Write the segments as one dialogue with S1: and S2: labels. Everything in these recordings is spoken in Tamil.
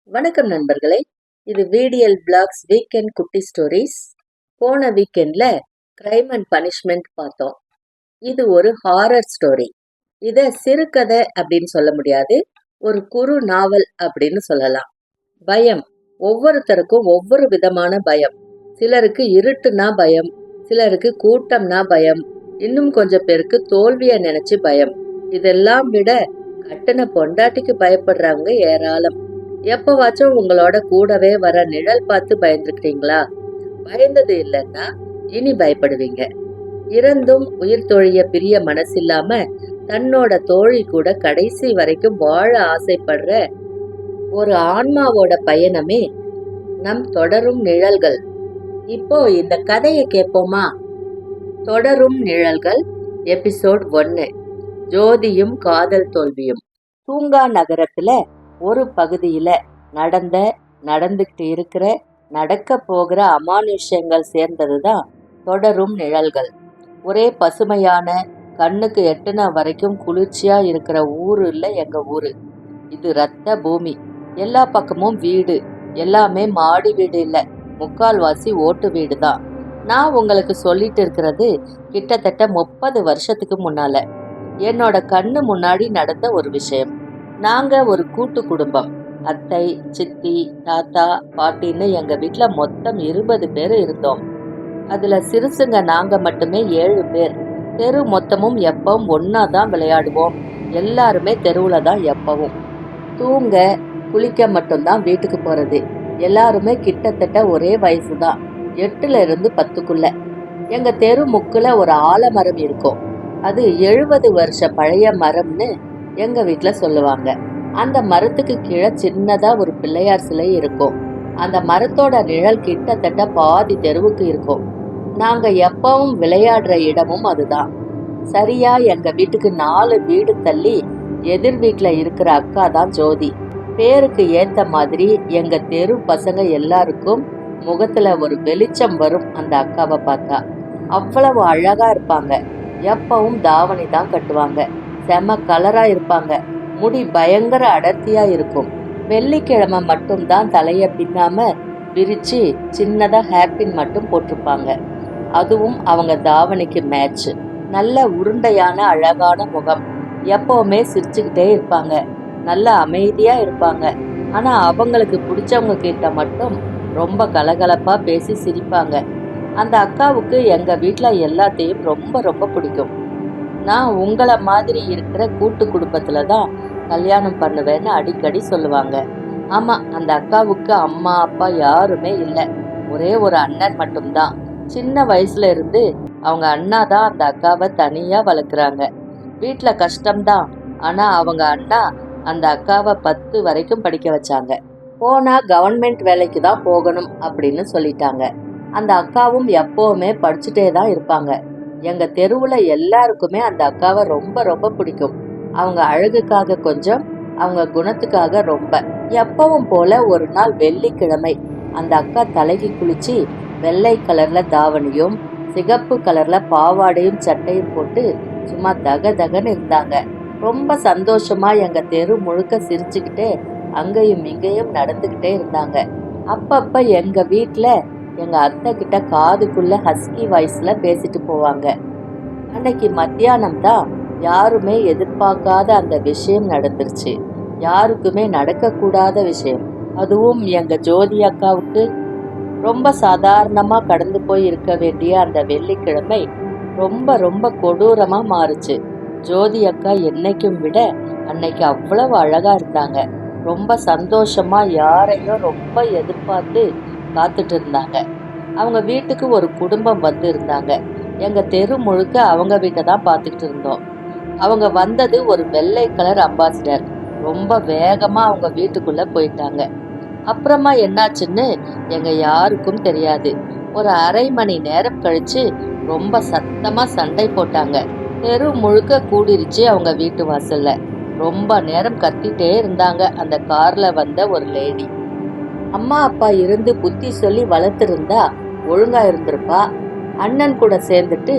S1: வணக்கம் நண்பர்களே. இது VDL பிளாக்ஸ் வீக்கெண்ட் குட்டி ஸ்டோரிஸ். போன வீக்கெண்ட்ல கிரைம் அண்ட் பனிஷ்மெண்ட் பார்த்தோம். இது ஒரு ஹாரர் ஸ்டோரி. இத சிறுகதை அப்படின்னு சொல்ல முடியாது, ஒரு குறு நாவல் அப்படின்னு சொல்லலாம். பயம், ஒவ்வொருத்தருக்கும் ஒவ்வொரு விதமான பயம். சிலருக்கு இருட்டுனா பயம், சிலருக்கு கூட்டம்னா பயம், இன்னும் கொஞ்சம் பேருக்கு தோல்விய நினைச்சு பயம். இதெல்லாம் விட கட்டுன பொண்டாட்டிக்கு பயப்படுறவங்க ஏராளம். எப்பவாச்சும் உங்களோட கூடவே வர நிழல் பார்த்து பயந்துருக்கீங்களா? பயந்தது இல்லைன்னா இனி பயப்படுவீங்க. இறந்தும் உயிர் தோழிய பிரிய மனசில்லாம தன்னோட தோழி கூட கடைசி வரைக்கும் வாழ ஆசைப்படுற ஒரு ஆன்மாவோட பயணமே நம் தொடரும் நிழல்கள். இப்போ இந்த கதையை கேட்போமா? தொடரும் நிழல்கள் எபிசோட் 1. ஜோதியும் காதல் தோல்வியும். தூங்கா நகரத்துல ஒரு பகுதியில நடந்துகிட்டு இருக்கிற நடக்க போகிற அமானுஷ்யங்கள் சேர்ந்ததுதான் தொடரும் நிழல்கள். ஒரே பசுமையான, கண்ணுக்கு எட்டுன வரைக்கும் குளிர்ச்சியா இருக்கிற ஊரு இல்ல எங்க ஊரு. இது ரத்த பூமி. எல்லா பக்கமும் வீடு, எல்லாமே மாடி வீடு இல்ல, முக்கால்வாசி ஓட்டு வீடு தான். நான் உங்களுக்கு சொல்லிட்டு இருக்கிறது கிட்டத்தட்ட 30 வருஷத்துக்கு முன்னால என்னோட கண்ணு முன்னாடி நடந்த ஒரு விஷயம். நாங்க ஒரு கூட்டு குடும்பம். அத்தை, சித்தி, தாத்தா, பாட்டின்னு எங்க வீட்டுல மொத்தம் 20 பேர் இருந்தோம். அதுல சிறுசுங்க நாங்க மட்டுமே 7 பேர். தெரு மொத்தமும் எப்பவும் ஒன்னாதான் விளையாடுவோம். எல்லாருமே தெருவுல தான் எப்பவும். தூங்க, குளிக்க மட்டும்தான் வீட்டுக்கு போறது. எல்லாருமே கிட்டத்தட்ட ஒரே வயசுதான், 8ல இருந்து 10க்குள்ள. எங்க தெரு முக்குல ஒரு ஆலமரம் இருக்கும். அது 70 வருஷ பழைய மரம்னு எங்க வீட்டுல சொல்லுவாங்க. அந்த மரத்துக்கு கீழே சின்னதா ஒரு பிள்ளையார் சிலை இருக்கும். அந்த மரத்தோட நிழல் கிட்டத்தட்ட பாதி தெருவுக்கு இருக்கும். நாங்க எப்பவும் விளையாடுற இடமும் அதுதான். சரியா எங்க வீட்டுக்கு 4 வீடு தள்ளி எதிர் வீட்டுல இருக்கிற அக்கா தான் ஜோதி. பேருக்கு ஏத்த மாதிரி எங்க தெரு பசங்க எல்லாருக்கும் முகத்துல ஒரு வெளிச்சம் வரும் அந்த அக்காவை பார்த்தா. அவ்வளவு அழகா இருப்பாங்க. எப்பவும் தாவணி தான் கட்டுவாங்க. செம கலரா இருப்பாங்க. முடி பயங்கர அடர்த்தியா இருக்கும். வெள்ளிக்கிழமை மட்டும்தான் தலைய பின்னாம விரிச்சு சின்னதா ஹேர்பின் மட்டும் போட்டிருப்பாங்க. அதுவும் அவங்க தாவணிக்கு மேட்ச். நல்ல உருண்டையான அழகான முகம். எப்பவுமே சிரிச்சுக்கிட்டே இருப்பாங்க. நல்ல அமைதியா இருப்பாங்க. ஆனா அவங்களுக்கு பிடிச்சவங்க கிட்ட மட்டும் ரொம்ப கலகலப்பா பேசி சிரிப்பாங்க. அந்த அக்காவுக்கு எங்க வீட்டுல எல்லாத்தையும் ரொம்ப ரொம்ப பிடிக்கும். நான் உங்களை மாதிரி இருக்கிற கூட்டு குடும்பத்துல தான் கல்யாணம் பண்ணுவேன்னு அடிக்கடி சொல்லுவாங்க. ஆமா, அந்த அக்காவுக்கு அம்மா அப்பா யாருமே இல்லை. ஒரே ஒரு அண்ணன் மட்டும்தான். சின்ன வயசுல இருந்து அவங்க அண்ணா தான் அந்த அக்காவை தனியா வளர்க்குறாங்க. வீட்டுல கஷ்டம்தான், ஆனா அவங்க அண்ணா அந்த அக்காவை 10 வரைக்கும் படிக்க வச்சாங்க. போனா கவர்மெண்ட் வேலைக்கு தான் போகணும் அப்படின்னு சொல்லிட்டாங்க. அந்த அக்காவும் எப்பவுமே படிச்சுட்டே தான் இருப்பாங்க. எங்க தெருவுல எல்லாருக்குமே அந்த அக்காவை ரொம்ப ரொம்ப பிடிக்கும். அவங்க அழகுக்காக கொஞ்சம், அவங்க குணத்துக்காக ரொம்ப. எப்பவும் போல ஒரு நாள் வெள்ளிக்கிழமை அந்த அக்கா தலைக்கு குளிச்சு வெள்ளை கலர்ல தாவணியும் சிகப்பு கலர்ல பாவாடையும் சட்டையும் போட்டு சும்மா தக தகன்னு இருந்தாங்க. ரொம்ப சந்தோஷமா எங்க தெரு முழுக்க சிரிச்சுக்கிட்டே அங்கேயும் இங்கேயும் நடந்துகிட்டே இருந்தாங்க. அப்பப்ப எங்க வீட்டுல எங்க அத்தை கிட்ட காதுக்குள்ள ஹஸ்கி வாய்ஸ்ல பேசிட்டு போவாங்க. அன்னைக்கு மத்தியானம் தான் யாருமே எதிர்பார்க்காத அந்த விஷயம் நடந்துருச்சு. யாருக்குமே நடக்க கூடாத விஷயம். அதுவும் எங்க ஜோதி அக்காவுக்கு ரொம்ப சாதாரணமா கடந்து போய் இருக்க வேண்டிய அந்த வெள்ளிக்கிழமை ரொம்ப ரொம்ப கொடூரமா மாறுச்சு. ஜோதி அக்கா என்னைக்கும் விட அன்னைக்கு அவ்வளவு அழகா இருந்தாங்க. ரொம்ப சந்தோஷமா யாரையும் ரொம்ப எதிர்பார்த்து காத்துட்டு இருந்தாங்க. அவங்க வீட்டுக்கு ஒரு குடும்பம் வந்து இருந்தாங்க. எங்க தெரு முழுக்க அவங்க வீட்டை தான் பார்த்துக்கிட்டு இருந்தோம். அவங்க வந்தது ஒரு வெள்ளை கலர் அம்பாசிடர். ரொம்ப வேகமா அவங்க வீட்டுக்குள்ள போயிட்டாங்க. அப்புறமா என்னாச்சுன்னு எங்க யாருக்கும் தெரியாது. ஒரு அரை மணி நேரம் கழிச்சு ரொம்ப சத்தமா சண்டை போட்டாங்க. தெரு முழுக்க கூடிருச்சு அவங்க வீட்டு வாசல்ல. ரொம்ப நேரம் கத்திட்டே இருந்தாங்க அந்த கார்ல வந்த ஒரு லேடி. அம்மா அப்பா இருந்து புத்தி சொல்லி வளர்த்திருந்தா ஒழுங்கா இருந்திருப்பா. அண்ணன் கூட சேர்ந்துட்டு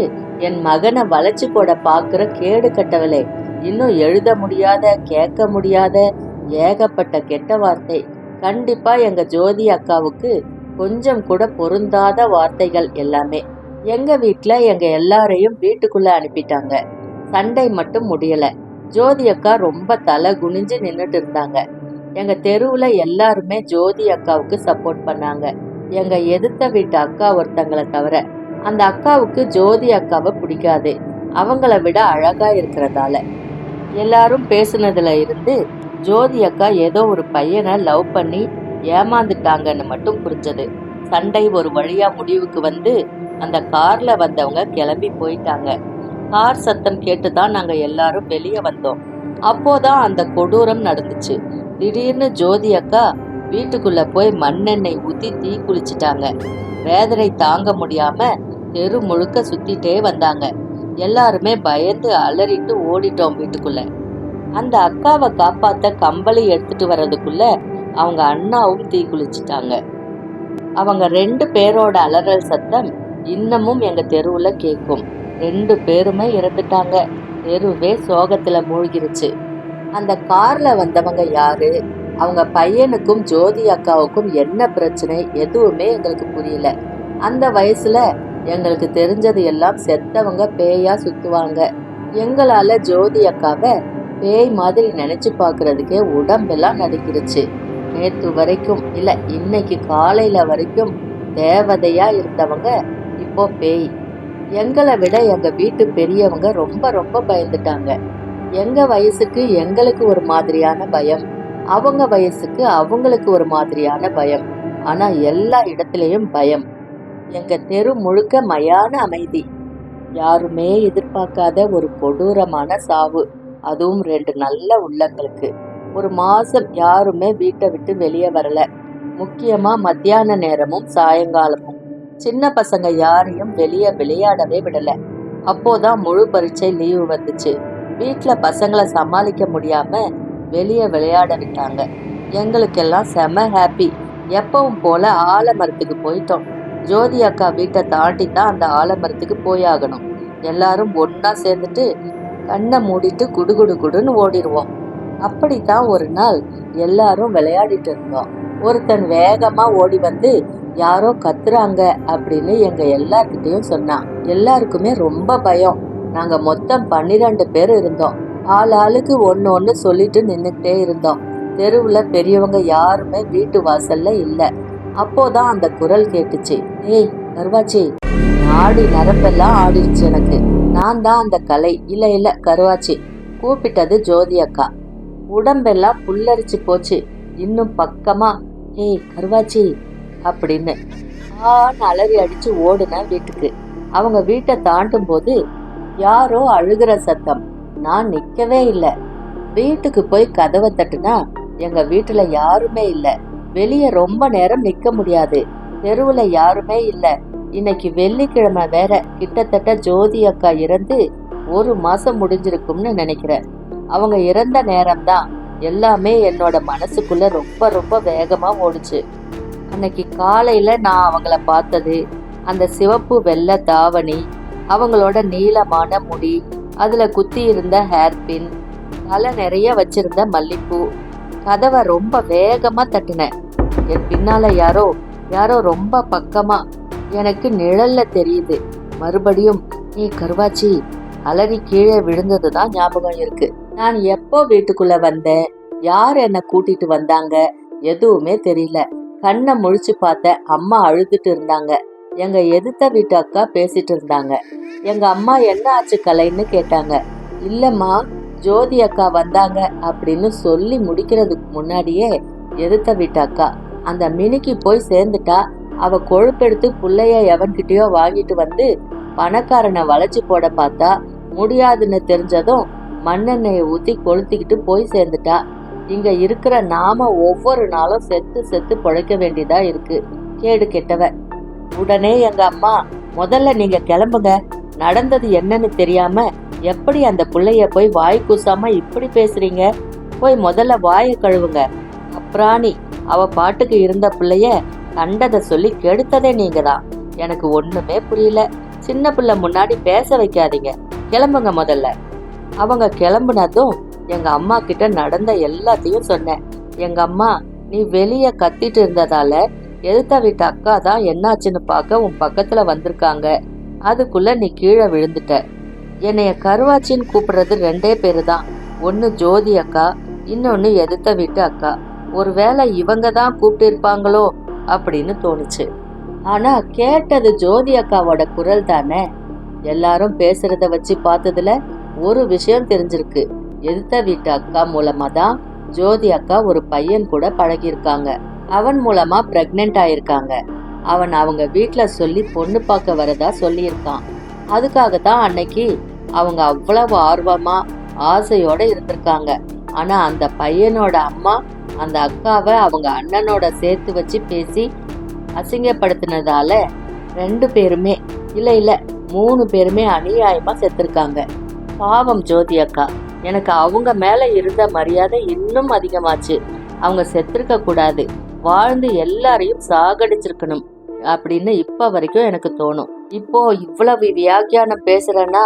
S1: என் மகனை வளைச்சு போட பாக்குற கேடு கட்டவளே, இன்னும் எழுத முடியாத, கேட்க முடியாத ஏகப்பட்ட கெட்ட வார்த்தை. கண்டிப்பா எங்க ஜோதி அக்காவுக்கு கொஞ்சம் கூட பொருந்தாத வார்த்தைகள் எல்லாமே. எங்க வீட்ல எங்க எல்லாரையும் வீட்டுக்குள்ள அனுப்பிட்டாங்க. சண்டை மட்டும் முடியல. ஜோதி அக்கா ரொம்ப தலை குனிஞ்சு நின்னுட்டு இருந்தாங்க. எங்க தெருவுல எல்லாருமே ஜோதி அக்காவுக்கு சப்போர்ட் பண்ணாங்க. எங்க எதிர்த்த வீட்டு அக்கா ஒருத்தங்கள தவிர. அந்த அக்காவுக்கு ஜோதி அக்காவை பிடிக்காது. அவங்கள விட அழகா இருக்கிறதால. எல்லாரும் பேசுனதுல இருந்து ஜோதி அக்கா ஏதோ ஒரு பையனை லவ் பண்ணி ஏமாந்துட்டாங்கன்னு மட்டும் புரிஞ்சது. சண்டை ஒரு வழியா முடிவுக்கு வந்து அந்த கார்ல வந்தவங்க கிளம்பி போயிட்டாங்க. கார் சத்தம் கேட்டுதான் நாங்க எல்லாரும் வெளியே வந்தோம். அப்போதான் அந்த கொடூரம் நடந்துச்சு. திடீர்னு ஜோதி அக்கா வீட்டுக்குள்ள போய் மண்ணெண்ணெய் ஊத்தி தீ குளிச்சிட்டாங்க. வேதனை தாங்க முடியாம தெரு முழுக்க சுத்திட்டே வந்தாங்க. எல்லாருமே பயந்து அலறிட்டு ஓடிட்டோம் வீட்டுக்குள்ள. அந்த அக்காவை காப்பாத்த கம்பளி எடுத்துட்டு வர்றதுக்குள்ள அவங்க அண்ணாவும் தீ குளிச்சிட்டாங்க. அவங்க 2 பேரோட அலறல் சத்தம் இன்னமும் எங்க தெருவுல கேட்கும். 2 பேருமே இறந்துட்டாங்க. தெருவே சோகத்துல மூழ்கிருச்சு. அந்த கார்ல வந்தவங்க யாரு, அவங்க பையனுக்கும் ஜோதி அக்காவுக்கும் என்ன பிரச்சனை, எதுவுமே எங்களுக்கு புரியல. அந்த வயசுல எங்களுக்கு தெரிஞ்சது எல்லாம் செத்தவங்க பேயா சுத்துவாங்க. எங்களால ஜோதி அக்காவை பேய் மாதிரி நினைச்சு பாக்குறதுக்கே உடம்பெல்லாம் நடுக்கிருச்சு. நேத்து வரைக்கும் இல்ல, இன்னைக்கு காலையில வரைக்கும் தேவதையா இருந்தவங்க இப்போ பேய். எங்களை விட எங்க வீட்டு பெரியவங்க ரொம்ப ரொம்ப பயந்துட்டாங்க. எங்க வயசுக்கு எங்களுக்கு ஒரு மாதிரியான பயம், அவங்க வயசுக்கு அவங்களுக்கு ஒரு மாதிரியான பயம். ஆனா எல்லா இடத்துலயும் பயம். எங்க தெரு முழுக்க மயான அமைதி. யாருமே எதிர்பார்க்காத ஒரு கொடூரமான சாவு, அதுவும் 2 நல்ல உள்ளங்களுக்கு. 1 மாசம் யாருமே வீட்டை விட்டு வெளியே வரல. முக்கியமா மத்தியான நேரமும் சாயங்காலமும். சின்ன பசங்க யாரையும் வெளியே விளையாடவே விடல. அப்போதான் முழு பரீட்சை லீவு வந்துச்சு. வீட்டுல பசங்களை சமாளிக்க முடியாம வெளியே விளையாட விட்டாங்க. எங்களுக்கெல்லாம் செம ஹாப்பி. எப்பவும் போல ஆலமரத்துக்கு போயிட்டோம். ஜோதி அக்கா வீட்டை தாண்டி தான் அந்த ஆலமரத்துக்கு போயாகணும். எல்லாரும் ஒன்னா சேர்ந்துட்டு கண்ணை மூடிட்டு குடுகுடு குடுன்னு ஓடிடுவோம். அப்படித்தான் ஒரு நாள் எல்லாரும் விளையாடிட்டு இருந்தோம். ஒருத்தன் வேகமா ஓடி வந்து யாரோ கத்துறாங்க அப்படின்னு எங்க எல்லார்கிட்டையும் சொன்னான். எல்லாருக்குமே ரொம்ப பயம். நாங்க மொத்தம் 12 பேர் இருந்தோம். ஆளுக்கு ஒன்னு சொல்லிட்டு நின்னுக்கிட்டே இருந்தோம். தெருவுல பெரியவங்க யாருமே வீட்டு வாசல்ல இல்ல. அப்போதான் அந்த குரல் கேட்டுச்சு. ஏய் கருவாச்சி, நாடி நரம்பெல்லாம் ஆடிடுச்சு எனக்கு. நான் தான் அந்த கலை. இல்ல கருவாச்சி, கூப்பிட்டது ஜோதி அக்கா. உடம்பெல்லாம் புல்லரிச்சு போச்சு. இன்னும் பக்கமா ஏய் கருவாச்சி அப்படின்னு அலறி அடிச்சு ஓடுன வீட்டுக்கு. அவங்க வீட்டை தாண்டும் போது யாரோ அழுகிற சத்தம். நான் நிக்கவே இல்லை. வீட்டுக்கு போய் கதவை தட்டுனா எங்க வீட்டுல யாருமே இல்ல. வெளியே ரொம்ப நேரம் நிக்க முடியாது. தெருவுல யாருமே இல்ல. இன்னைக்கு வெள்ளிக்கிழமை வேற. கிட்டத்தட்ட ஜோதி அக்கா இறந்து 1 மாசம் முடிஞ்சிருக்கும்னு நினைக்கிறேன். அவங்க இறந்த நேரம்தான் எல்லாமே என்னோட மனசுக்குள்ள ரொம்ப ரொம்ப வேகமா ஓடுச்சு. அன்னைக்கு காலையில நான் அவங்கள பார்த்தது, அந்த சிவப்பு வெள்ளை தாவணி, அவங்களோட நீளமான முடி, அதுல குத்தி இருந்த ஹேர்பின், தலை நிறைய வச்சிருந்த மல்லிப்பூ. கதவை ரொம்ப வேகமா தட்டினேன். என் பின்னால யாரோ ரொம்ப பக்கமா எனக்கு நிழல்ல தெரியுது. மறுபடியும் நீ கருவாச்சி அலறி கீழே விழுந்ததுதான் ஞாபகம் இருக்கு. நான் எப்போ வீட்டுக்குள்ள வந்தேன், யார் என்ன கூட்டிட்டு வந்தாங்க, எதுவுமே தெரியல. கண்ணை முழிச்சு பார்த்த அம்மா அழுதுட்டு இருந்தாங்க. எங்க எதிர்த்த வீட்டு அக்கா பேசிட்டு இருந்தாங்க. எங்க அம்மா என்ன ஆச்சு கலைன்னு கேட்டாங்க. இல்லம்மா, ஜோதி அக்கா வந்தாங்க அப்படின்னு சொல்லி முடிக்கிறதுக்கு முன்னாடியே எதிர்த்த வீட்டு அக்கா அந்த மினிக்கு போய் சேர்ந்துட்டா. அவ கொழுப்பெடுத்து புள்ளைய எவன்கிட்டயோ வாங்கிட்டு வந்து பணக்காரனை வளைச்சு போட பார்த்தா. முடியாதுன்னு தெரிஞ்சதும் மண்ணெண்ணெயை ஊத்தி கொளுத்திக்கிட்டு போய் சேர்ந்துட்டா. இங்க இருக்கிற நாம ஒவ்வொரு நாளும் செத்து செத்து பொழைக்க வேண்டியதா இருக்கு. கேடு கெட்டவ. உடனே எங்க அம்மா, முதல்ல நீங்க கிளம்புங்க. நடந்தது என்னன்னு தெரியாம எப்படி அந்த புள்ளைய போய் வாய் கூசாம இப்படி பேசுறீங்க? போய் முதல்ல வாயை கழுவுங்க. அப்ராணி, அவ பாட்டுக்கு இருந்த பிள்ளைய கண்டதை சொல்லி கெடுத்ததே நீங்க தான். எனக்கு ஒண்ணுமே புரியல. சின்ன பிள்ளை முன்னாடி பேச வைக்காதீங்க. கிளம்புங்க முதல்ல. அவங்க கிளம்புனதும் எங்க அம்மா கிட்ட நடந்த எல்லாத்தையும் சொன்னேன். எங்க அம்மா, நீ வெளியே கத்திட்டு இருந்ததால எதிர்த்த வீட்டு அக்கா தான் என்னாச்சுன்னு பார்க்க உன் பக்கத்துல வந்திருக்காங்க. அதுக்குள்ள நீ கீழே விழுந்துட்ட. என்னைய கருவாச்சின்னு கூப்பிடுறது 2 பேரு தான். ஒன்னு ஜோதி அக்கா, இன்னொன்னு எதிர்த்த வீட்டு அக்கா. ஒருவேளை இவங்க தான் கூப்பிட்டு இருப்பாங்களோ அப்படின்னு தோணுச்சு. ஆனா கேட்டது ஜோதி அக்காவோட குரல் தானே. எல்லாரும் பேசுறத வச்சு பார்த்ததுல ஒரு விஷயம் தெரிஞ்சிருக்கு. எதிர்த்த வீட்டு அக்கா மூலமா தான் ஜோதி அக்கா ஒரு பையன் கூட பழகியிருக்காங்க. அவன் மூலமா பிரெக்னென்ட் ஆயிருக்காங்க. அவன் அவங்க வீட்டுல சொல்லி பொண்ணு பார்க்க வரதா சொல்லியிருக்கான். அதுக்காகத்தான் அன்னைக்கு அவங்க அவ்வளவு ஆர்வமா ஆசையோட இருந்திருக்காங்க. ஆனா அந்த பையனோட அம்மா அந்த அக்காவை அவங்க அண்ணனோட சேர்த்து வச்சு பேசி அசிங்கப்படுத்தினதால 2 பேருமே இல்ல 3 பேருமே அநியாயமா செத்துருக்காங்க. பாவம் ஜோதி அக்கா. எனக்கு அவங்க மேல இருந்த மரியாதை இன்னும் அதிகமாச்சு. அவங்க செத்துருக்க கூடாது, வாழ்ந்து எல்லாரையும் சாகடிச்சிருக்கணும் அப்படின்னு இப்ப வரைக்கும் எனக்கு தோணும். இப்போ இவ்வளவு வியாக்கியானம் பேசுறேன்னா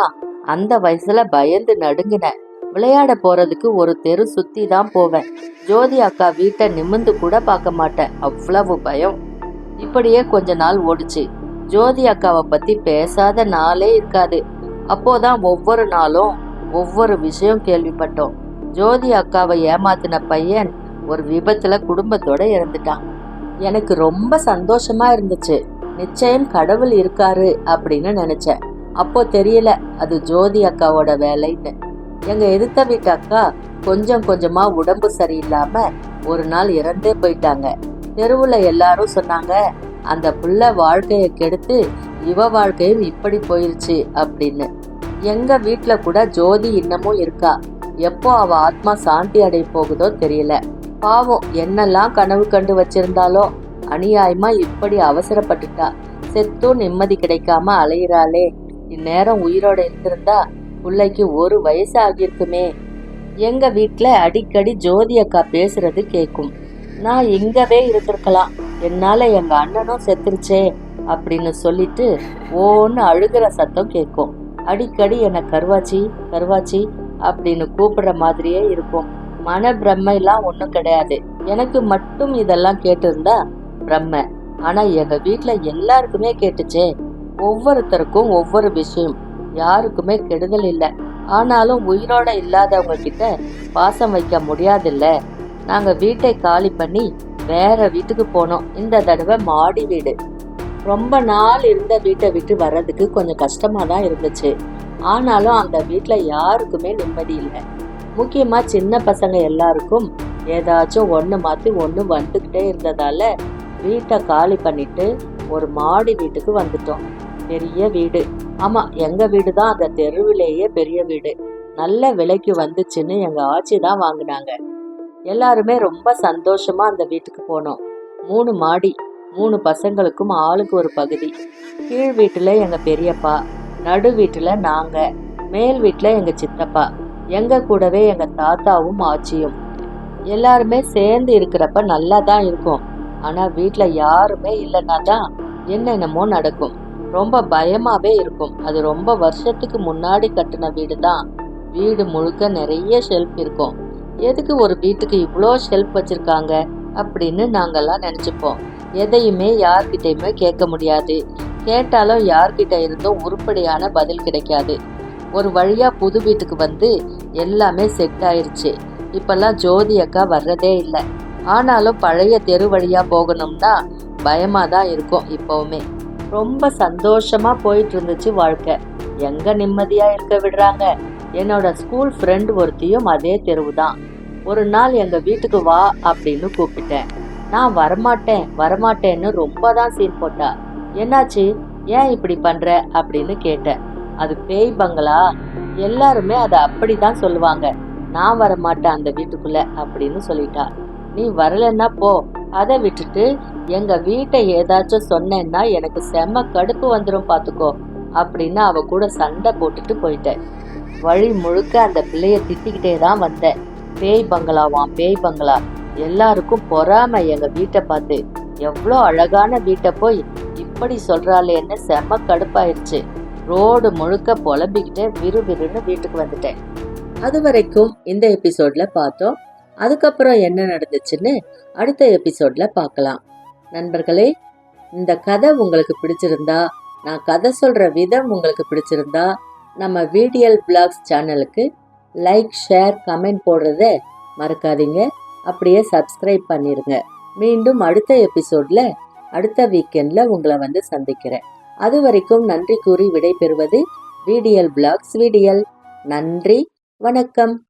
S1: அந்த வயசுல பயந்து நடுங்கினேன். விளையாட போறதுக்கு ஒரு தெரு சுத்தி தான் போவேன். ஜோதி அக்கா வீட்டை நிமிந்து கூட பார்க்க மாட்டேன், அவ்வளவு பயம். இப்படியே கொஞ்ச நாள் ஓடிச்சு. ஜோதி அக்காவை பத்தி பேசாத நாளே இருக்காது. அப்போதான் ஒவ்வொரு நாளும் ஒவ்வொரு விஷயம் கேள்விப்பட்டோம். ஜோதி அக்காவை ஏமாத்தின பையன் ஒரு விபத்துல குடும்பத்தோட இறந்துட்டான். எனக்கு ரொம்ப சந்தோஷமா இருந்துச்சு. நிச்சயம் கடவுள் இருக்காரு அப்படின்னு நினைச்சேன். அப்போ தெரியல அது ஜோதி அக்காவோட வேலைன்னு. எங்க எதிர்த்த வீட்டு அக்கா கொஞ்சம் கொஞ்சமா உடம்பு சரியில்லாம ஒரு நாள் இறந்தே போயிட்டாங்க. தெருவுல எல்லாரும் சொன்னாங்க, அந்த புள்ள வாழ்க்கைய கெடுத்து இவ வாழ்க்கையும் இப்படி போயிருச்சு அப்படின்னு. எங்க வீட்டுல கூட ஜோதி இன்னமும் இருக்கா. எப்போ அவ ஆத்மா சாந்தி அடைய போகுதோ தெரியல. பாவம், என்னெல்லாம் கனவு கண்டு வச்சிருந்தாலோ அநியாயமா இப்படி அவசரப்பட்டுட்டா. செத்தும் நிம்மதி கிடைக்காம அலையிறாளே. இந்நேரம் உயிரோட இருந்திருந்தா பிள்ளைக்கு 1 வயசு ஆகியிருக்குமே. எங்க வீட்டுல அடிக்கடி ஜோதி அக்கா பேசுறது கேக்கும். நான் இங்கவே இருந்திருக்கலாம், என்னால எங்க அண்ணனும் செத்துருச்சே அப்படின்னு சொல்லிட்டு ஓன்னு அழுகிற சத்தம் கேட்கும். அடிக்கடி என்ன கருவாச்சி கருவாச்சி அப்படின்னு கூப்பிடுற மாதிரியே இருக்கும். மன பிரம்மைலாம் ஒன்றும் கிடையாது. எனக்கு மட்டும் இதெல்லாம் கேட்டிருந்தா பிரம்ம. ஆனா எங்க வீட்டுல எல்லாருக்குமே கேட்டுச்சே. ஒவ்வொருத்தருக்கும் ஒவ்வொரு விஷயம், யாருக்குமே கெடுதல் இல்லை. ஆனாலும் உயிரோட இல்லாதவங்க கிட்ட பாசம் வைக்க முடியாதுல்ல. நாங்க வீட்டை காலி பண்ணி வேற வீட்டுக்கு போனோம். இந்த தடவை மாடி வீடு. ரொம்ப நாள் இருந்த வீட்டை விட்டு வர்றதுக்கு கொஞ்சம் கஷ்டமா தான் இருந்துச்சு. ஆனாலும் அந்த வீட்டுல யாருக்குமே நிம்மதி இல்லை. முக்கியமா சின்ன பசங்க எல்லாருக்கும் ஏதாச்சும் ஒண்ணு மாத்தி ஒண்ணு வந்துகிட்டே இருந்ததால வீட்டை காலி பண்ணிட்டு ஒரு மாடி வீட்டுக்கு வந்துட்டோம். பெரிய வீடு. ஆமா, எங்க வீடு தான் அந்த தெருவிலேயே பெரிய வீடு. நல்ல விலைக்கு வந்துச்சுன்னு எங்க ஆச்சி தான் வாங்கினாங்க. எல்லாருமே ரொம்ப சந்தோஷமா அந்த வீட்டுக்கு போனோம். 3 மாடி, 3 பசங்களுக்கும் ஆளுக்கு ஒரு பகுதி. கீழ் வீட்டுல எங்க பெரியப்பா, நடு வீட்டுல நாங்க, மேல் வீட்டுல எங்க சித்தப்பா, எங்க கூடவே எங்க தாத்தாவும் ஆச்சியும். எல்லாருமே சேர்ந்து இருக்கிறப்ப நல்லா தான் இருக்கும். ஆனா வீட்டுல யாருமே இல்லைன்னா தான் என்னென்னமோ நடக்கும். ரொம்ப பயமாவே இருக்கும். அது ரொம்ப வருஷத்துக்கு முன்னாடி கட்டின வீடு தான். வீடு முழுக்க நிறைய ஷெல்ஃப் இருக்கும். எதுக்கு ஒரு வீட்டுக்கு இவ்வளோ ஷெல்ஃப் வச்சிருக்காங்க அப்படின்னு நாங்கெல்லாம் நினைச்சுப்போம். எதையுமே யார்கிட்டயுமே கேட்க முடியாது. கேட்டாலும் யார்கிட்ட இருந்தும் உருப்படியான பதில் கிடைக்காது. ஒரு வழியா புது வீட்டுக்கு வந்து எல்லாமே செட் ஆயிருச்சு. இப்பெல்லாம் ஜோதி அக்கா வர்றதே இல்லை. ஆனாலும் பழைய தெரு வழியா போகணும்னா பயமா தான் இருக்கும். இப்பவுமே ரொம்ப சந்தோஷமா போயிட்டு இருந்துச்சு வாழ்க்கை. எங்க நிம்மதியா இருக்க விடுறாங்க. என்னோட ஸ்கூல் ஃப்ரெண்ட் ஒருத்தியும் அதே தெருவு தான். ஒரு நாள் எங்க வீட்டுக்கு வா அப்படின்னு கூப்பிட்டேன். நான் வரமாட்டேன்னு ரொம்ப தான் சீன் போட்டா. என்னாச்சு, ஏன் இப்படி பண்ற அப்படின்னு கேட்டேன். அது பேய் பங்களா, எல்லாருமே அதை அப்படிதான் சொல்லுவாங்க, நான் வரமாட்டேன் அந்த வீட்டுக்குள்ள அப்படின்னு சொல்லிட்டா. நீ வரலன்னா போ, அதை விட்டுட்டு எங்க வீட்டை ஏதாச்சும் சொன்னேன்னா எனக்கு செம்ம கடுப்பு வந்துடும் பாத்துக்கோ அப்படின்னு அவ கூட சண்டை போட்டுட்டு போயிட்டேன். வழி முழுக்க அந்த பிள்ளைய திட்டிக்கிட்டே தான் வந்தேன். பேய் பங்களாவாம், பேய் பங்களா. எல்லாருக்கும் பொறாம எங்க வீட்டை பார்த்து. எவ்வளோ அழகான வீட்டை போய் இப்படி சொல்றாளேன்னு செம்ம கடுப்பாயிருச்சு. ரோடு முழுக்க புலம்பிக்கிட்டே விறுவிறுன்னு வீட்டுக்கு வந்துட்டேன். அது வரைக்கும் இந்த எபிசோட்ல பார்த்தோம். அதுக்கப்புறம் என்ன நடந்துச்சுன்னு அடுத்த எபிசோட்ல பார்க்கலாம். நண்பர்களே, இந்த கதை உங்களுக்கு பிடிச்சிருந்தா, நான் கதை சொல்ற விதம் உங்களுக்கு பிடிச்சிருந்தா, நம்ம VDL Vlogs சேனலுக்கு லைக், ஷேர், கமெண்ட் போடுறத மறக்காதீங்க. அப்படியே சப்ஸ்கிரைப் பண்ணிருங்க. மீண்டும் அடுத்த எபிசோட்ல அடுத்த வீக்கெண்ட்ல உங்களை வந்து சந்திக்கிறேன். அது வரைக்கும் நன்றி கூறி விடை பெறுவது VDL Vlogs VDL. நன்றி, வணக்கம்.